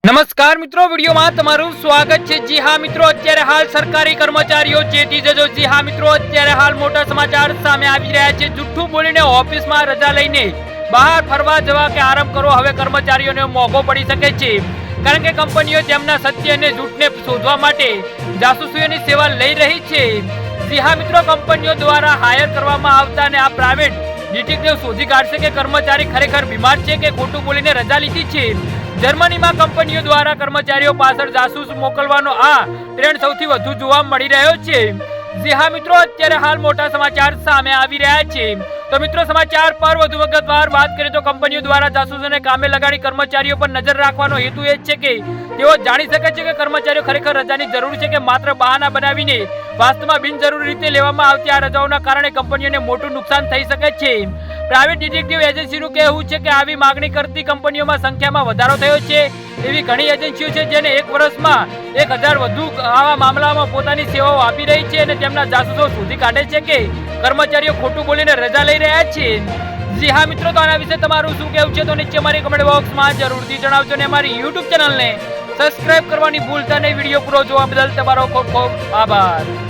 નમસ્કાર મિત્રો, વિડીયોમાં તમારું સ્વાગત છે। જી હા મિત્રો, અત્યારે હાલ સરકારી કર્મચારીઓ ચેતી જજો। જી હા મિત્રો, અત્યારે હાલ મોટા સમાચાર સામે આવી રહ્યા છે। જુઠ્ઠું બોલીને ઓફિસમાં રજા લઈને બહાર ફરવા જવા કે આરામ કરો હવે કર્મચારીઓને મોંઘો પડી શકે છે, કારણ કે કંપનીઓ તેમના સત્ય અને જૂઠને શોધવા માટે જાસૂસીઓની સેવા લઈ રહી છે। જી હા મિત્રો, કંપનીઓ દ્વારા હાયર કરવામાં આવતા અને આ પ્રાઇવેટ ડિટેક્ટિવ શોધી કાઢશે કે કર્મચારી ખરેખર બીમાર છે કે ખોટું બોલીને રજા લીધી છે। જર્મનીમાં કંપનીઓ દ્વારા કર્મચારીઓ પાછળ જાસૂસ મોકલવાનો આ ટ્રેન્ડ સૌથી વધુ જોવા મળી રહ્યો છે। જી હા મિત્રો, અત્યારે હાલ મોટા સમાચાર સામે આવી રહ્યા છે। તો મિત્રો, સમાચાર પર વધુ વિગતવાર વાત કરીએ તો કંપનીઓ દ્વારા જાસૂસોને કામે લગાડી કર્મચારીઓ પર નજર રાખવાનો હેતુ એ છે કે તેઓ જાણી શકે છે કે કર્મચારીઓ ખરેખર રજાની જરૂર છે કે માત્ર બહાના બનાવીને વાસ્તવમાં બિનજરૂરી રીતે લેવામાં આવતી આ રજાઓના કારણે કંપનીઓને મોટું નુકસાન થઈ શકે છે। પ્રાઇવેટ ડિટેક્ટિવ એજન્સીનું કહેવું છે કે આવી માગણી કરતી કંપનીઓમાં સંખ્યામાં વધારો થયો છે। એવી ઘણી એજન્સીઓ છે જેને એક વર્ષમાં 1000 વધુ આવા મામલામાં પોતાની સેવાઓ આપી રહી છે અને તેમના જાસૂસો શોધી કાઢે છે કે કર્મચારીઓ ખોટું બોલીને રજા લઈ રહ્યા છે। જી હા મિત્રો, તો આના વિશે તમારું શું કહેવું છે તો નીચે મારી કમેન્ટ બોક્સમાં જરૂરથી જણાવજો અને અમારી યુટ્યુબ ચેનલને સબસ્ક્રાઇબ કરવાની ભૂલતા નહીં। વિડીયો પૂરો જોવા બદલ તમારો ખૂબ ખૂબ આભાર।